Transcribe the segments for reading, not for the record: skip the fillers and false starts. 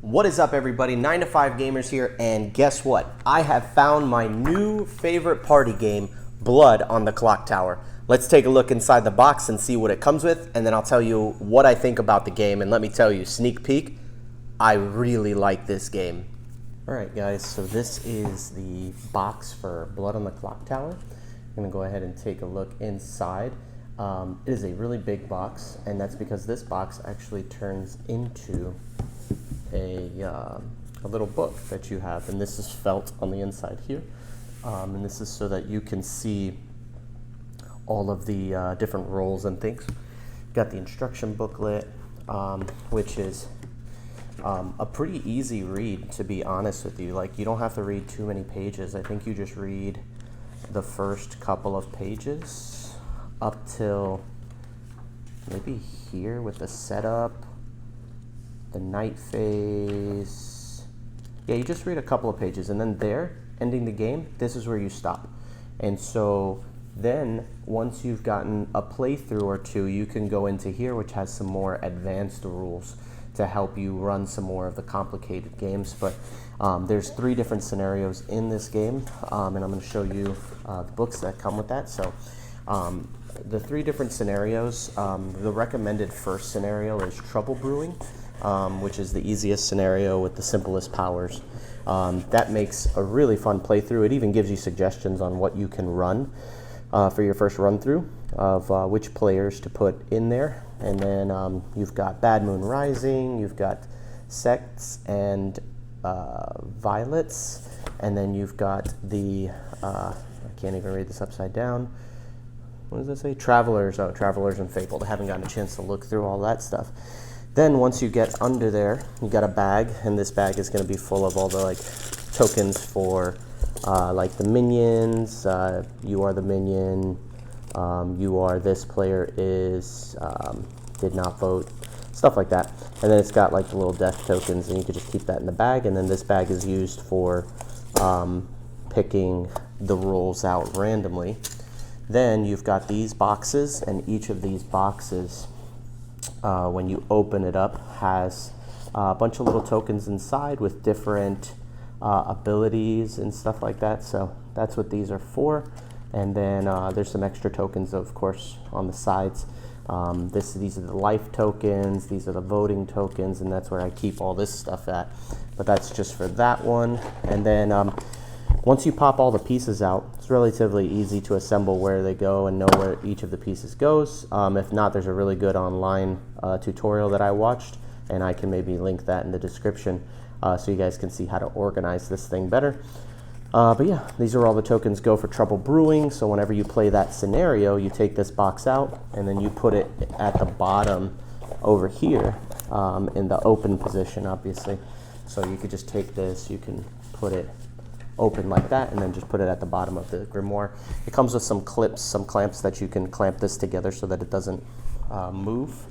What is up, everybody? 9 to 5 Gamers here, and guess what? I have found my new favorite party game, Blood on the Clocktower. Let's take a look inside the box and see what it comes with, and then I'll tell you what I think about the game. And let me tell you, sneak peek, I really like this game. Alright guys, so this is the box for Blood on the Clocktower. I'm going to go ahead and take a look inside. It is a really big box, and that's because this box actually turns into a little book that you have, and this is felt on the inside here, and this is so that you can see all of the different roles and things. Got the instruction booklet, which is a pretty easy read, to be honest with you. Like, you don't have to read too many pages. I think you just read the first couple of pages up till maybe here with the setup, the night phase. Yeah, you just read a couple of pages, and then there, ending the game, this is where you stop. And so then once you've gotten a playthrough or two, you can go into here, which has some more advanced rules to help you run some more of the complicated games. But there's 3 different scenarios in this game, and I'm going to show you the books that come with that. So the 3 different scenarios, the recommended first scenario is Trouble Brewing, which is the easiest scenario with the simplest powers. That makes a really fun playthrough. It even gives you suggestions on what you can run for your first run through of which players to put in there. And then you've got Bad Moon Rising, you've got Sects and Violets, and then you've got the, I can't even read this upside down. What does that say? Travelers. Oh, Travelers and Fabled. I haven't gotten a chance to look through all that stuff. Then once you get under there, you got a bag, and this bag is going to be full of all the like tokens for like the minions. You are the minion. You are this player is did not vote, stuff like that. And then it's got like the little death tokens, and you can just keep that in the bag. And then this bag is used for picking the rules out randomly. Then you've got these boxes, and each of these boxes, when you open it up, has a bunch of little tokens inside with different abilities and stuff like that. So that's what these are for. And then there's some extra tokens, of course, on the sides. These are the life tokens, these are the voting tokens, and that's where I keep all this stuff at. But that's just for that one. And then once you pop all the pieces out, it's relatively easy to assemble where they go and know where each of the pieces goes. If not, there's a really good online tutorial that I watched, and I can maybe link that in the description so you guys can see how to organize this thing better. But yeah, these are all the tokens go for Trouble Brewing. So whenever you play that scenario, you take this box out, and then you put it at the bottom over here in the open position, obviously. So you could just take this, you can put it open like that, and then just put it at the bottom of the grimoire. It comes with some clips, some clamps that you can clamp this together so that it doesn't move.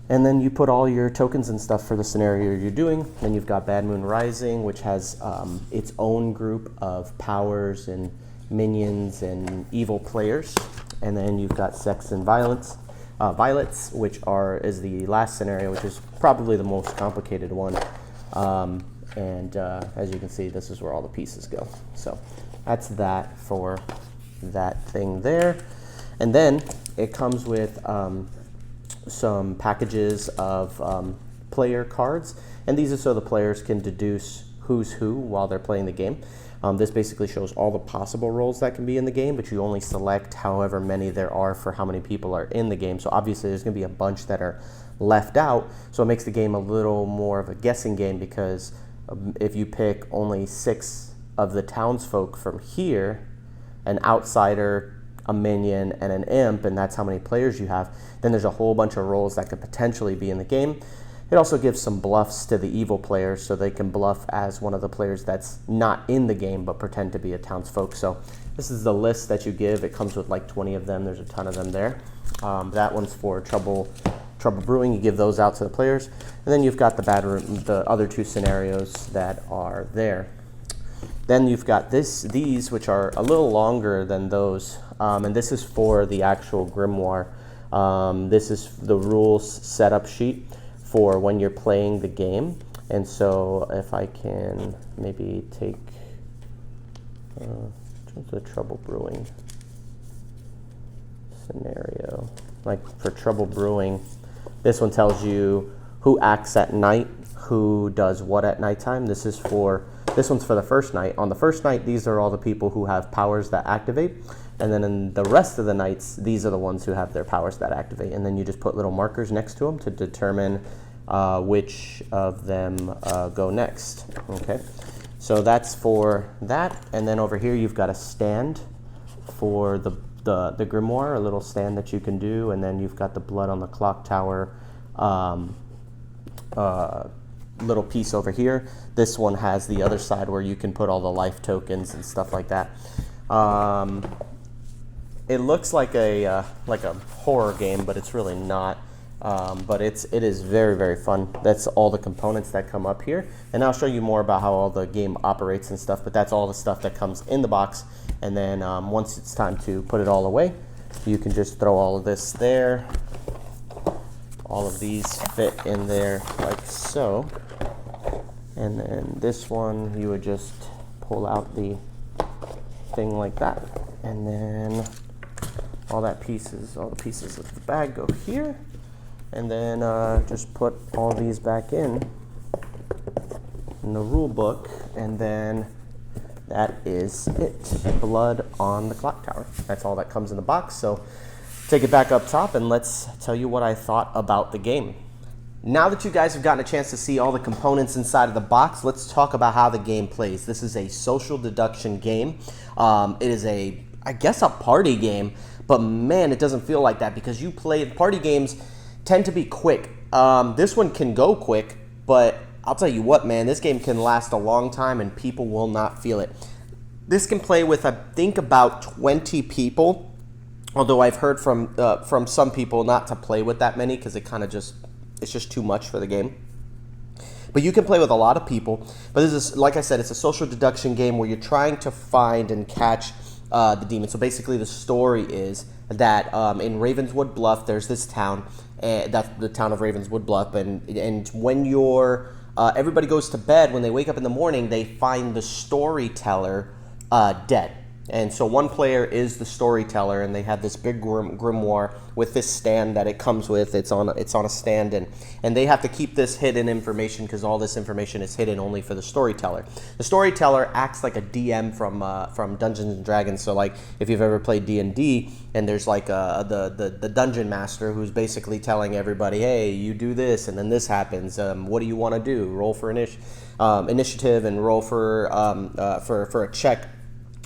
And then you put all your tokens and stuff for the scenario you're doing. Then you've got Bad Moon Rising, which has its own group of powers and minions and evil players. And then you've got Sects and Violets, which is the last scenario, which is probably the most complicated one. As you can see, this is where all the pieces go. So that's that for that thing there. And then it comes with some packages of player cards, and these are so the players can deduce who's who while they're playing the game. This basically shows all the possible roles that can be in the game, but you only select however many there are for how many people are in the game. So obviously there's going to be a bunch that are left out, so it makes the game a little more of a guessing game, because if you pick only 6 of the townsfolk from here, an outsider, a minion, and an imp, and that's how many players you have, then there's a whole bunch of roles that could potentially be in the game. It also gives some bluffs to the evil players, so they can bluff as one of the players that's not in the game but pretend to be a townsfolk. So this is the list that you give. It comes with like 20 of them. There's a ton of them there. That one's for Trouble Brewing. You give those out to the players, and then you've got the other 2 scenarios that are there. Then you've got these, which are a little longer than those, and this is for the actual grimoire. This is the rules setup sheet for when you're playing the game. And so if I can maybe take the trouble brewing scenario, like for trouble brewing, this one tells you who acts at night, who does what at nighttime. This one's for the first night. On the first night, these are all the people who have powers that activate. And then in the rest of the nights, these are the ones who have their powers that activate. And then you just put little markers next to them to determine which of them go next. Okay, so that's for that. And then over here, you've got a stand for the grimoire, a little stand that you can do. And then you've got the blood on the Clocktower little piece over here. This one has the other side where you can put all the life tokens and stuff like that. It looks like a horror game, but it's really not. But it is very, very fun. That's all the components that come up here, and I'll show you more about how all the game operates and stuff. But that's all the stuff that comes in the box. And then once it's time to put it all away, you can just throw all of this there. All of these fit in there like so. And then this one, you would just pull out the thing like that. And then all the pieces of the bag go here. And then just put all these back in the rule book. And then that is it. Blood on the Clocktower. That's all that comes in the box. So take it back up top and let's tell you what I thought about the game. Now that you guys have gotten a chance to see all the components inside of the box, let's talk about how the game plays. This is a social deduction game. It is I guess a party game, but man, it doesn't feel like that because party games tend to be quick. This one can go quick, but I'll tell you what, man, this game can last a long time and people will not feel it. This can play with, I think, about 20 people, although I've heard from some people not to play with that many because it's just too much for the game. But you can play with a lot of people. But this is, like I said, it's a social deduction game where you're trying to find and catch the demon. So basically the story is that in Ravenswood Bluff, there's this town, that's the town of Ravenswood Bluff, and when everybody goes to bed, when they wake up in the morning, they find the storyteller dead. And so one player is the storyteller, and they have this big grimoire with this stand that it comes with. It's on a stand, and they have to keep this hidden information because all this information is hidden only for the storyteller. The storyteller acts like a DM from Dungeons and Dragons. So like if you've ever played D&D, and there's like the dungeon master who's basically telling everybody, hey, you do this, and then this happens. What do you want to do? Roll for initiative and roll for a check.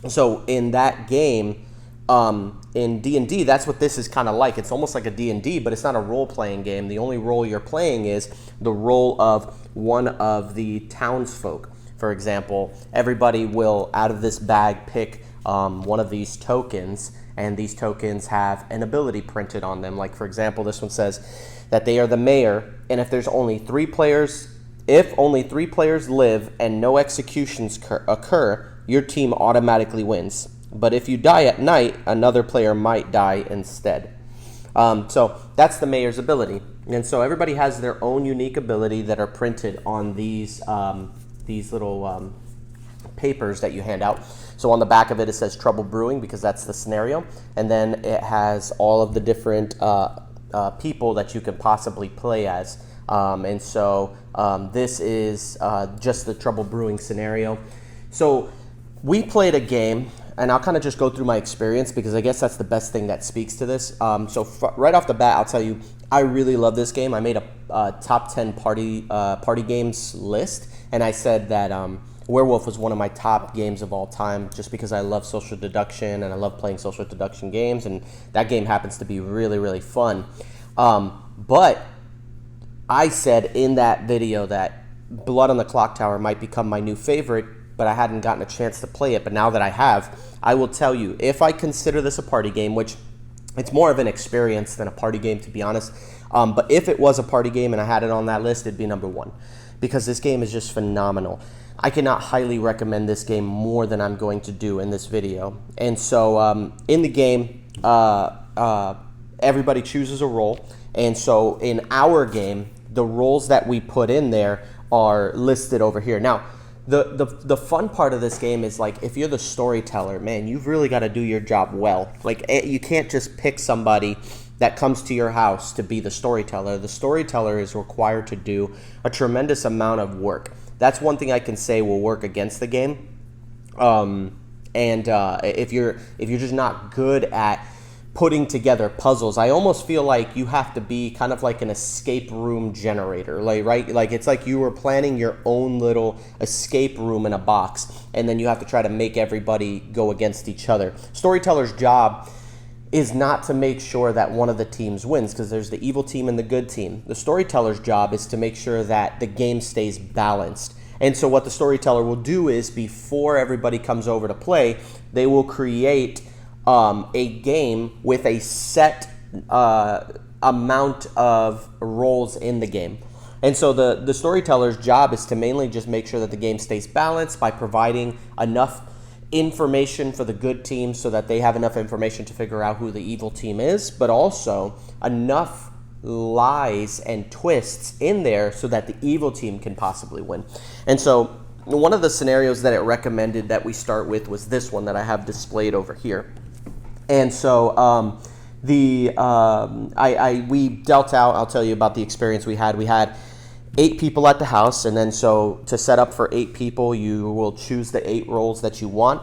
So in that game, in D&D, that's what this is kind of like. It's almost like a D&D, but it's not a role-playing game. The only role you're playing is the role of one of the townsfolk. For example, everybody will, out of this bag, pick one of these tokens, and these tokens have an ability printed on them. Like, for example, this one says that they are the mayor, and if only three players live and no executions occur, your team automatically wins. But if you die at night, another player might die instead. So that's the mayor's ability. And so everybody has their own unique ability that are printed on these little papers that you hand out. So on the back of it, it says Trouble Brewing because that's the scenario. And then it has all of the different people that you could possibly play as. And so this is just the Trouble Brewing scenario. So we played a game, and I'll kind of just go through my experience because I guess that's the best thing that speaks to this. Right off the bat, I'll tell you, I really love this game. I made a top 10 party games list, and I said that Werewolf was one of my top games of all time just because I love social deduction, and I love playing social deduction games, and that game happens to be really, really fun. But I said in that video that Blood on the Clocktower might become my new favorite, but I hadn't gotten a chance to play it. But now that I have, I will tell you, if I consider this a party game, which it's more of an experience than a party game, to be honest, but if it was a party game and I had it on that list, it'd be number one because this game is just phenomenal. I cannot highly recommend this game more than I'm going to do in this video. And so in the game, everybody chooses a role. And so in our game, the roles that we put in there are listed over here. Now, the fun part of this game is, like, if you're the storyteller, man, you've really got to do your job well. Like, you can't just pick somebody that comes to your house to be the storyteller. The storyteller is required to do a tremendous amount of work. That's one thing I can say will work against the game. If you're just not good at putting together puzzles, I almost feel like you have to be kind of like an escape room generator, right? Like, it's like you were planning your own little escape room in a box, and then you have to try to make everybody go against each other. Storyteller's job is not to make sure that one of the teams wins, because there's the evil team and the good team. The storyteller's job is to make sure that the game stays balanced. And so what the storyteller will do is, before everybody comes over to play, they will create a game with a set amount of roles in the game. And so the storyteller's job is to mainly just make sure that the game stays balanced by providing enough information for the good team so that they have enough information to figure out who the evil team is, but also enough lies and twists in there so that the evil team can possibly win. And so one of the scenarios that it recommended that we start with was this one that I have displayed over here. And so we dealt out, I'll tell you about the experience we had. We had 8 people at the house, and then so to set up for 8 people, you will choose the 8 roles that you want.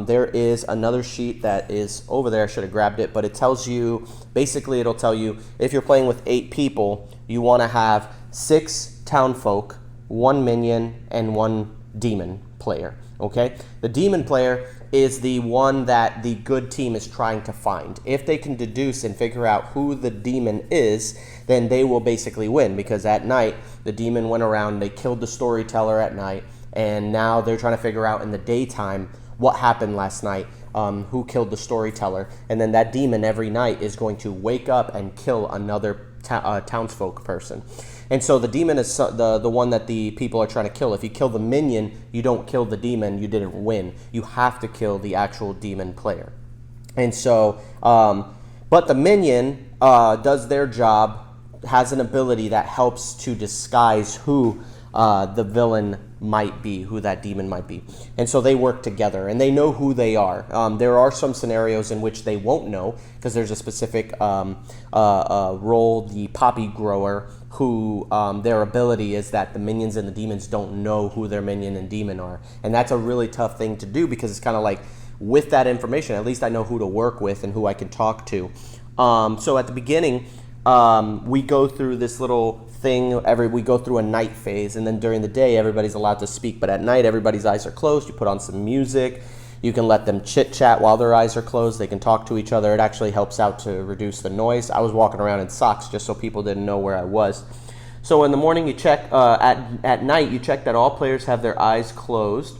There is another sheet that is over there. I should have grabbed it, but it tells you, basically it'll tell you if you're playing with 8 people, you want to have 6 townfolk, 1 minion, and 1 demon player. Okay? The demon player is the one that the good team is trying to find. If they can deduce and figure out who the demon is, then they will basically win, because at night the demon went around, they killed the storyteller at night, and now they're trying to figure out in the daytime what happened last night, who killed the storyteller, and then that demon every night is going to wake up and kill another townsfolk person. And so the demon is the one that the people are trying to kill. If you kill the minion, you don't kill the demon, you didn't win. You have to kill the actual demon player. And so, but the minion does their job, has an ability that helps to disguise who the villain might be, who that demon might be. And so they work together, and they know who they are. There are some scenarios in which they won't know, because there's a specific role, the poppy grower, who their ability is that the minions and the demons don't know who their minion and demon are. And that's a really tough thing to do, because it's kind of like, with that information, at least I know who to work with and who I can talk to. So at the beginning, we go through this little thing, we go through a night phase, and then during the day everybody's allowed to speak, but at night everybody's eyes are closed. You put on some music, you can let them chit chat while their eyes are closed, they can talk to each other. It actually helps out to reduce the noise. I was walking around in socks just so people didn't know where I was. So in the morning you check, at night you check that all players have their eyes closed,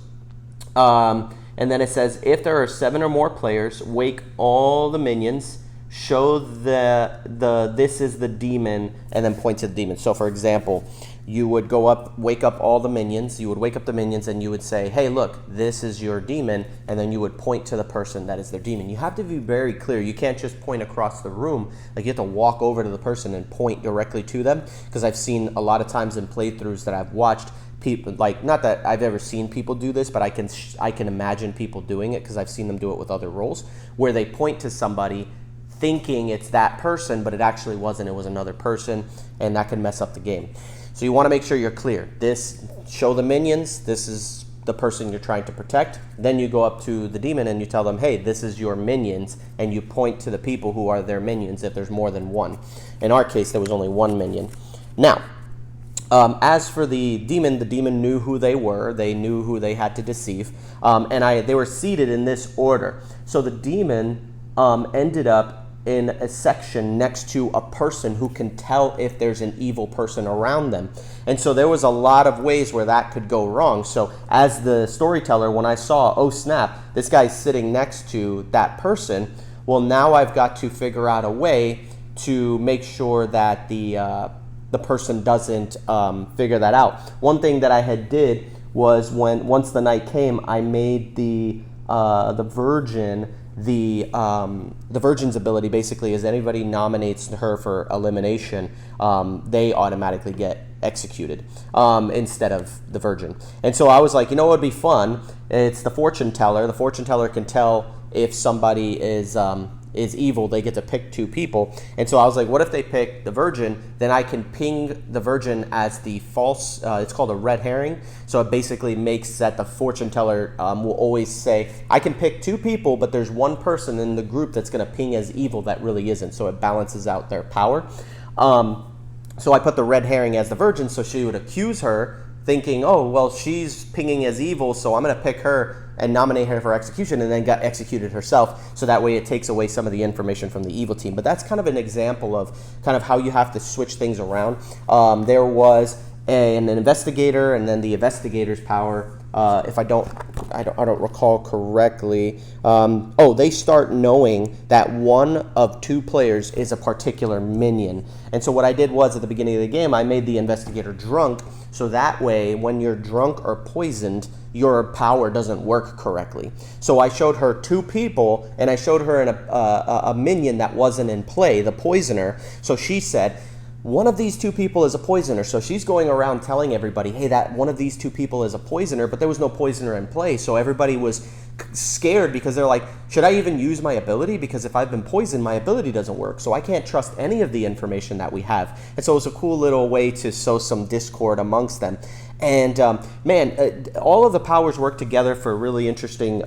and then it says if there are 7 or more players, wake all the minions, show this is the demon, and then point to the demon. So for example, you would go up, wake up all the minions, you would wake up the minions, and you would say, hey, look, this is your demon, and then you would point to the person that is their demon. You have to be very clear. You can't just point across the room. Like, you have to walk over to the person and point directly to them, because I've seen a lot of times in playthroughs that I've watched, people, like, not that I've ever seen people do this, but I can imagine people doing it, because I've seen them do it with other roles, where they point to somebody thinking it's that person, but it actually wasn't. It was another person, and that can mess up the game. So you want to make sure you're clear. Show the minions, this is the person you're trying to protect. Then you go up to the demon and you tell them, hey, this is your minions, and you point to the people who are their minions if there's more than one. In our case, there was only 1 minion. Now, as for the demon knew who they were. They knew who they had to deceive, and they were seated in this order. So the demon ended up in a section next to a person who can tell if there's an evil person around them. And so there was a lot of ways where that could go wrong. So as the storyteller, when I saw, oh snap, this guy's sitting next to that person, well, now I've got to figure out a way to make sure that the person doesn't figure that out. One thing that I had did was once the night came, I made the virgin the virgin's ability basically is anybody nominates her for elimination, they automatically get executed instead of the virgin. And so I was like, you know what would be fun? It's the fortune teller. The fortune teller can tell if somebody is evil. They get to pick two people. And so I was like, what if they pick the virgin? Then I can ping the virgin as the false, it's called a red herring. So it basically makes that the fortune teller will always say, I can pick two people, but there's one person in the group that's going to ping as evil that really isn't. So it balances out their power. So I put the red herring as the virgin, so she would accuse her, thinking, oh, well, she's pinging as evil, so I'm going to pick her and nominate her for execution, and then got executed herself, so that way it takes away some of the information from the evil team. But that's kind of an example of kind of how you have to switch things around. There was an investigator, and then the investigator's power, if I don't recall correctly, they start knowing that one of two players is a particular minion. And so what I did was, at the beginning of the game, I made the investigator drunk, so that way when you're drunk or poisoned, your power doesn't work correctly. So I showed her two people, and I showed her a minion that wasn't in play, the poisoner. So she said, one of these two people is a poisoner. So she's going around telling everybody, hey, that one of these two people is a poisoner, but there was no poisoner in play. So everybody was scared because they're like, should I even use my ability? Because if I've been poisoned, my ability doesn't work. So I can't trust any of the information that we have. And so it was a cool little way to sow some discord amongst them. And all of the powers work together for a really interesting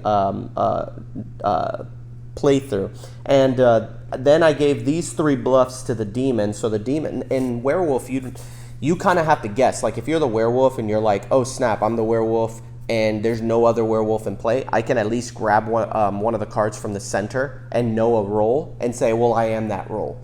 playthrough. And then I gave these three bluffs to the demon. So the demon in werewolf, you kind of have to guess. Like if you're the werewolf and you're like, oh snap, I'm the werewolf, and there's no other werewolf in play, I can at least grab one of the cards from the center and know a role and say, well, I am that role.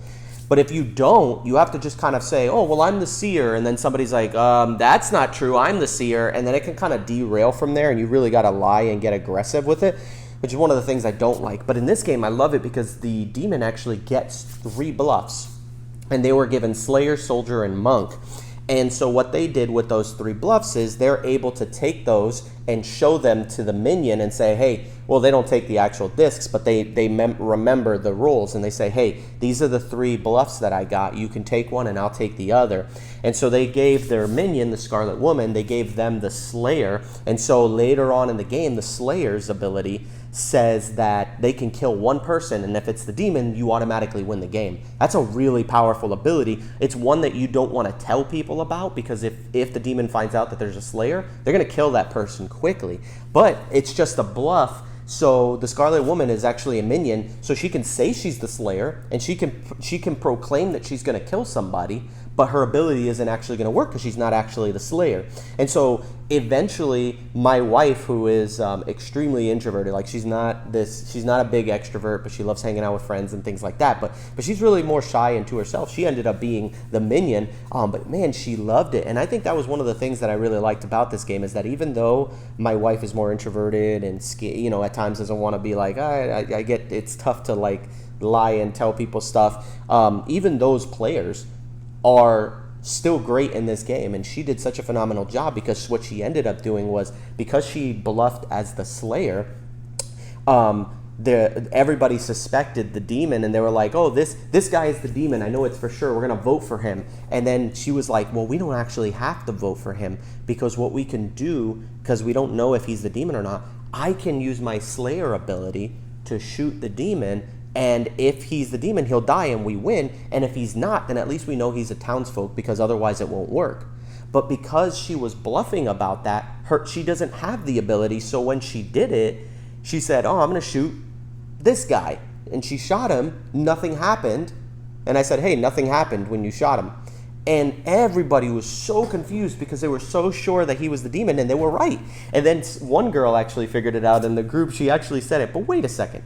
But if you don't, you have to just kind of say, oh, well, I'm the seer. And then somebody's like, that's not true, I'm the seer. And then it can kind of derail from there, and you really got to lie and get aggressive with it, which is one of the things I don't like. But in this game, I love it because the demon actually gets three bluffs. And they were given Slayer, Soldier, and Monk. And so what they did with those three bluffs is they're able to take those and show them to the minion and say, hey, well, they don't take the actual discs, but they remember the rules, and they say, hey, these are the three bluffs that I got. You can take one and I'll take the other. And so they gave their minion, the Scarlet Woman, they gave them the Slayer. And so later on in the game, the Slayer's ability says that they can kill one person, and if it's the demon, you automatically win the game. That's a really powerful ability. It's one that you don't want to tell people about, because if the demon finds out that there's a Slayer, they're going to kill that person quickly. But it's just a bluff. So the Scarlet Woman is actually a minion, so she can say she's the Slayer, and she can proclaim that she's going to kill somebody, but her ability isn't actually going to work because she's not actually the Slayer. And eventually my wife, who is extremely introverted, like she's not a big extrovert, but she loves hanging out with friends and things like that, but she's really more shy and to herself. She ended up being the minion, but man, she loved it. And I think that was one of the things that I really liked about this game, is that even though my wife is more introverted and at times doesn't want to be like, I get it's tough to like lie and tell people stuff, even those players are still great in this game, and she did such a phenomenal job, because what she ended up doing was, because she bluffed as the Slayer, everybody suspected the demon, and they were like, oh, this guy is the demon, I know it's for sure, we're gonna vote for him. And then she was like, well, we don't actually have to vote for him, because what we can do, because we don't know if he's the demon or not, I can use my Slayer ability to shoot the demon, and if he's the demon, he'll die and we win. And if he's not, then at least we know he's a townsfolk, because otherwise it won't work. But because she was bluffing about that, she doesn't have the ability. So when she did it, she said, oh, I'm going to shoot this guy. And she shot him. Nothing happened. And I said, hey, nothing happened when you shot him. And everybody was so confused, because they were so sure that he was the demon, and they were right. And then one girl actually figured it out in the group. She actually said it. But wait a second.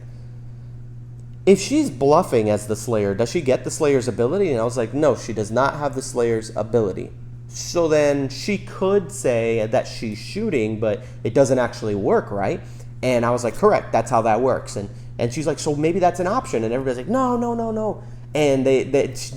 If she's bluffing as the Slayer, does she get the Slayer's ability? And I was like, no, she does not have the Slayer's ability. So then she could say that she's shooting, but it doesn't actually work, right? And I was like, correct, that's how that works. And she's like, so maybe that's an option. And everybody's like, no. And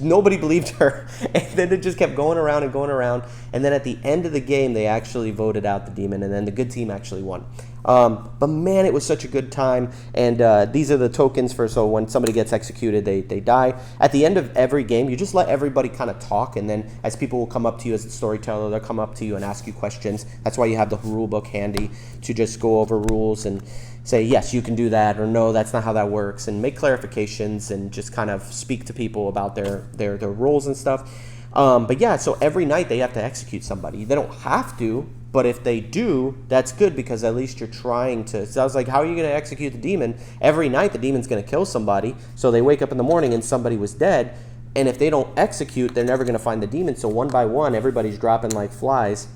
nobody believed her. And then it just kept going around and going around. And then at the end of the game, they actually voted out the demon, and then the good team actually won. But man, it was such a good time. And these are the tokens for, so when somebody gets executed, they die. At the end of every game, you just let everybody kind of talk, and then as people will come up to you as a storyteller, they'll come up to you and ask you questions. That's why you have the rule book handy to just go over rules and say, yes, you can do that, or no, that's not how that works, and make clarifications and just kind of speak to people about their roles and stuff. But yeah, so every night they have to execute somebody. They don't have to, but if they do, that's good, because at least you're trying to. So I was like, how are you going to execute the demon? Every night the demon's going to kill somebody, so they wake up in the morning and somebody was dead, and if they don't execute, they're never going to find the demon. So one by one, everybody's dropping like flies,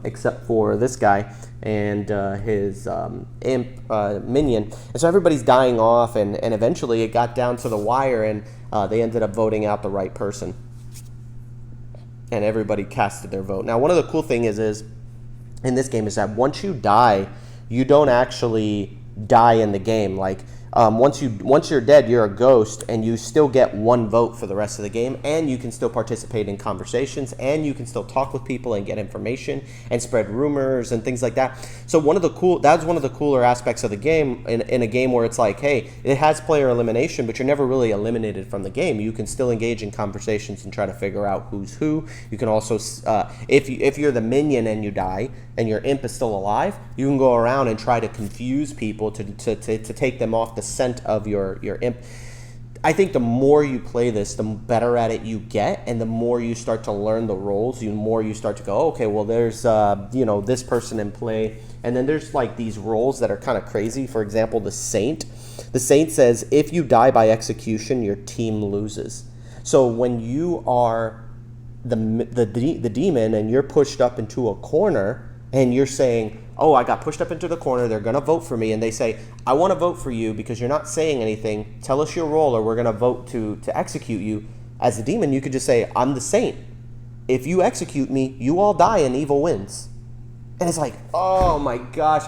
except for this guy and his imp minion. And so everybody's dying off, and eventually it got down to the wire, and they ended up voting out the right person. And everybody casted their vote. Now, one of the cool things is in this game is that once you die, you don't actually die in the game. Like, once you're dead, you're a ghost, and you still get one vote for the rest of the game, and you can still participate in conversations, and you can still talk with people and get information and spread rumors and things like that. So that's one of the cooler aspects of the game, in a game where it's like, hey, it has player elimination, but you're never really eliminated from the game. You can still engage in conversations and try to figure out who's who. You can also, if you're the minion and you die, and your imp is still alive, you can go around and try to confuse people to take them off the scent of your imp. I think the more you play this, the better at it you get, and the more you start to learn the roles, the more you start to go, oh, okay, well, there's this person in play, and then there's like these roles that are kind of crazy. For example, the saint. The saint says if you die by execution, your team loses. So when you are the demon and you're pushed up into a corner, and you're saying, oh, I got pushed up into the corner, they're going to vote for me, and they say, I want to vote for you because you're not saying anything, tell us your role or we're going to vote to execute you. As the demon, you could just say, I'm the saint. If you execute me, you all die and evil wins. And it's like, oh my gosh,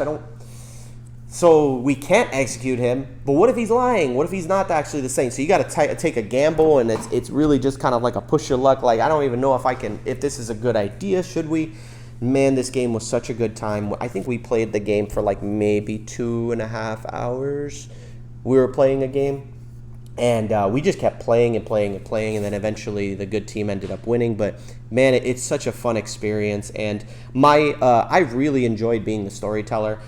so we can't execute him, but what if he's lying? What if he's not actually the saint? So you got to take a gamble, and it's really just kind of like a push your luck, like, I don't even know if this is a good idea, should we? Man, this game was such a good time. I think we played the game for like maybe 2.5 hours. We were playing a game, and we just kept playing and playing and playing, and then eventually the good team ended up winning. But man, it's such a fun experience, and I really enjoyed being the storyteller.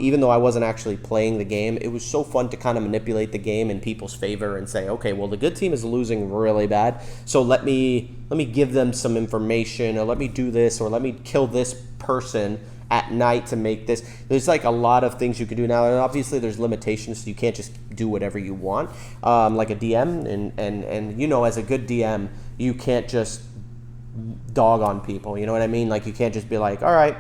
Even though I wasn't actually playing the game, it was so fun to kind of manipulate the game in people's favor and say, okay, well, the good team is losing really bad, so let me give them some information, or let me do this, or let me kill this person at night to make this. There's like a lot of things you can do now, and obviously there's limitations, so you can't just do whatever you want, like a DM, and as a good DM, you can't just dog on people, you know what I mean? Like, you can't just be like, all right,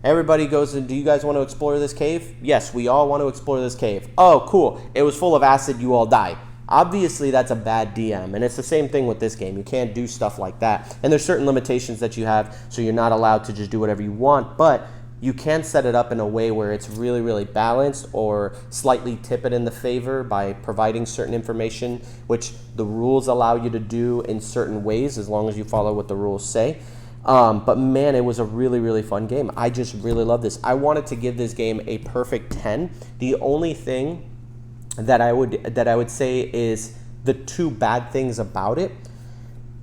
everybody goes in, do you guys want to explore this cave? Yes, we all want to explore this cave. Oh, cool, it was full of acid, you all die. Obviously, that's a bad DM, and it's the same thing with this game. You can't do stuff like that, and there's certain limitations that you have, so you're not allowed to just do whatever you want, but you can set it up in a way where it's really, really balanced, or slightly tip it in the favor by providing certain information, which the rules allow you to do in certain ways as long as you follow what the rules say. But man, it was a really, really fun game. I just really love this. I wanted to give this game a perfect 10. The only thing that I would say is the two bad things about it.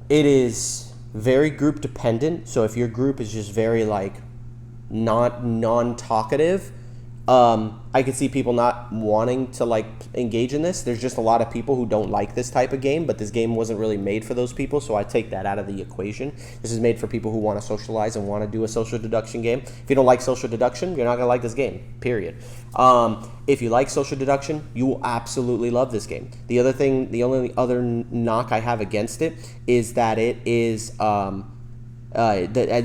It is very group dependent. So if your group is just very like non-talkative, I could see people not wanting to like engage in this. There's just a lot of people who don't like this type of game, but this game wasn't really made for those people, so I take that out of the equation. This is made for people who want to socialize and want to do a social deduction game. If you don't like social deduction, you're not going to like this game, period. If you like social deduction, you will absolutely love this game. The only other knock I have against it is that it is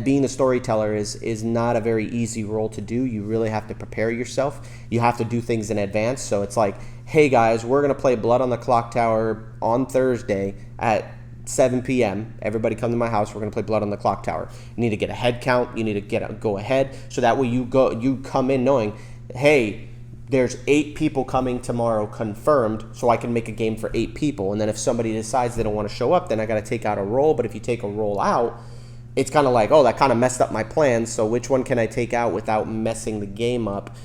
being the storyteller is not a very easy role to do. You really have to prepare yourself. You have to do things in advance. So it's like, hey guys, we're going to play Blood on the Clocktower on Thursday at 7 p.m. Everybody come to my house. We're going to play Blood on the Clocktower. You need to get a head count. You need to go ahead. So that way you come in knowing, hey, there's 8 people coming tomorrow confirmed, so I can make a game for 8 people. And then if somebody decides they don't want to show up, then I got to take out a roll. But if you take a roll out, it's kind of like, oh, that kind of messed up my plans, so which one can I take out without messing the game up?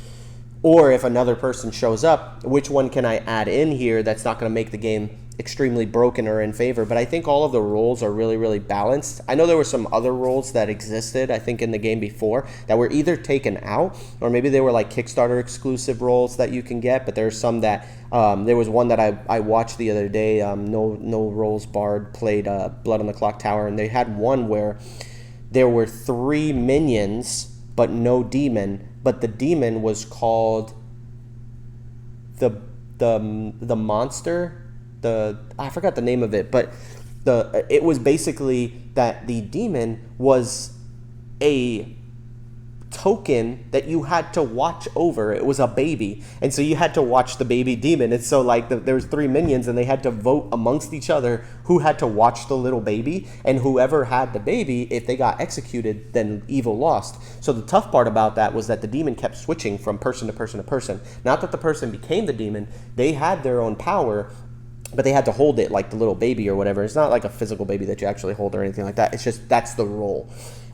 Or if another person shows up, which one can I add in here that's not going to make the game extremely broken or in favor? But I think all of the roles are really, really balanced. I know there were some other roles that existed, I think, in the game before that were either taken out, or maybe they were like Kickstarter exclusive roles that you can get. But there's some that, there was one that I watched the other day, No Roles Barred played Blood on the Clocktower, and they had one where there were 3 minions but no demon, but the demon was called the monster. I forgot the name of it, but it was basically that the demon was a token that you had to watch over. It was a baby, and so you had to watch the baby demon. And so like there was 3 minions, and they had to vote amongst each other who had to watch the little baby, and whoever had the baby, if they got executed, then evil lost. So the tough part about that was that the demon kept switching from person to person to person. Not that the person became the demon, they had their own power, but they had to hold it like the little baby or whatever. It's not like a physical baby that you actually hold or anything like that. It's just that's the role.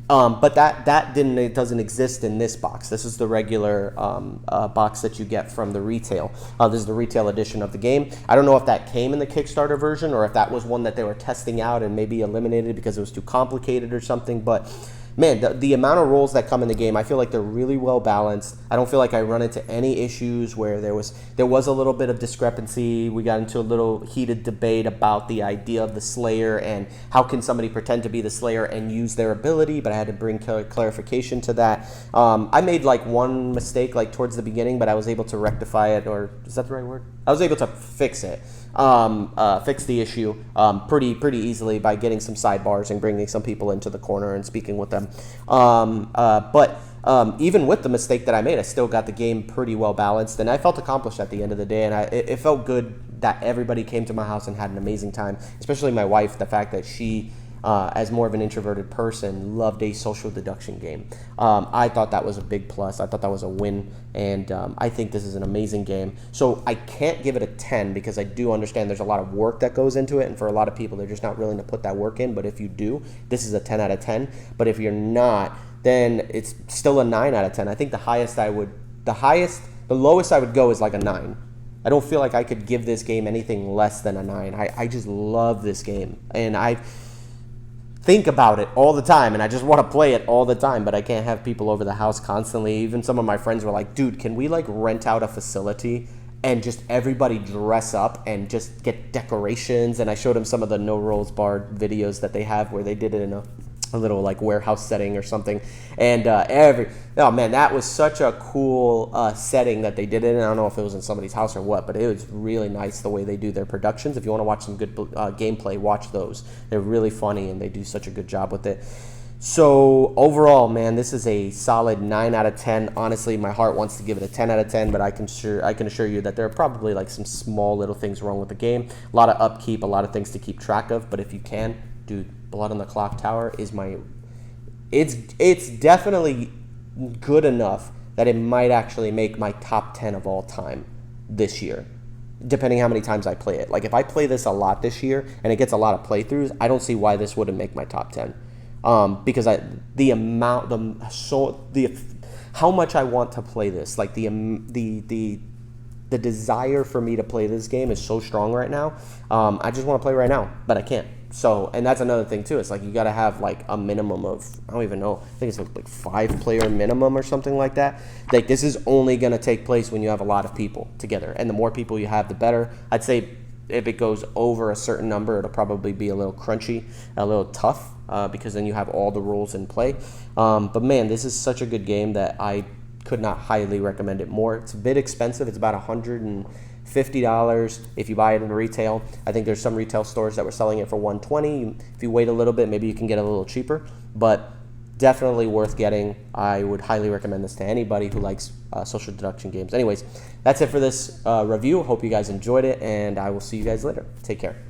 But it doesn't exist in this box. This is the regular box that you get from the retail. This is the retail edition of the game. I don't know if that came in the Kickstarter version or if that was one that they were testing out and maybe eliminated because it was too complicated or something. But man, the amount of roles that come in the game, I feel like they're really well balanced. I don't feel like I run into any issues where there was a little bit of discrepancy. We got into a little heated debate about the idea of the Slayer and how can somebody pretend to be the Slayer and use their ability, but I had to bring clarification to that. I made like one mistake like towards the beginning, but I was able to rectify it, or is that the right word? I was able to fix it. Fix the issue pretty easily by getting some sidebars and bringing some people into the corner and speaking with them. But even with the mistake that I made, I still got the game pretty well balanced, and I felt accomplished at the end of the day. And it felt good that everybody came to my house and had an amazing time, especially my wife. The fact that she, as more of an introverted person, loved a social deduction game. I thought that was a big plus. I thought that was a win, and I think this is an amazing game. So I can't give it a 10 because I do understand there's a lot of work that goes into it, and for a lot of people, they're just not willing to put that work in. But if you do, this is a 10 out of 10. But if you're not, then it's still a 9 out of 10. I think the lowest I would go is like a 9. I don't feel like I could give this game anything less than a 9. I just love this game, and I think about it all the time, and I just want to play it all the time, but I can't have people over the house constantly. Even some of my friends were like, dude, can we like rent out a facility and just everybody dress up and just get decorations? And I showed them some of the No Roles Barred videos that they have where they did it in a little like warehouse setting or something. And oh man, that was such a cool setting that they did it in. I don't know if it was in somebody's house or what, but it was really nice the way they do their productions. If you want to watch some good gameplay, watch those. They're really funny and they do such a good job with it. So overall, man, this is a solid 9 out of 10. Honestly, my heart wants to give it a 10 out of 10, but I can assure you that there are probably like some small little things wrong with the game. A lot of upkeep, a lot of things to keep track of, but if you can, dude, Blood on the Clocktower is it's definitely good enough that it might actually make my top 10 of all time this year, depending how many times I play it. Like if I play this a lot this year and it gets a lot of playthroughs, I don't see why this wouldn't make my top 10. Because how much I want to play this, like the desire for me to play this game is so strong right now. I just want to play right now, but I can't. So, and that's another thing too. It's like you got to have like a minimum of, I don't even know, I think it's like 5-player minimum or something like that. Like this is only going to take place when you have a lot of people together, and the more people you have, the better. I'd say if it goes over a certain number, it'll probably be a little crunchy, a little tough, because then you have all the rules in play. But man, this is such a good game that I could not highly recommend it more. It's a bit expensive. It's about $150 if you buy it in retail. I think there's some retail stores that were selling it for $120. If you wait a little bit, maybe you can get it a little cheaper, but definitely worth getting. I would highly recommend this to anybody who likes social deduction games. Anyways, that's it for this review. Hope you guys enjoyed it, and I will see you guys later. Take care.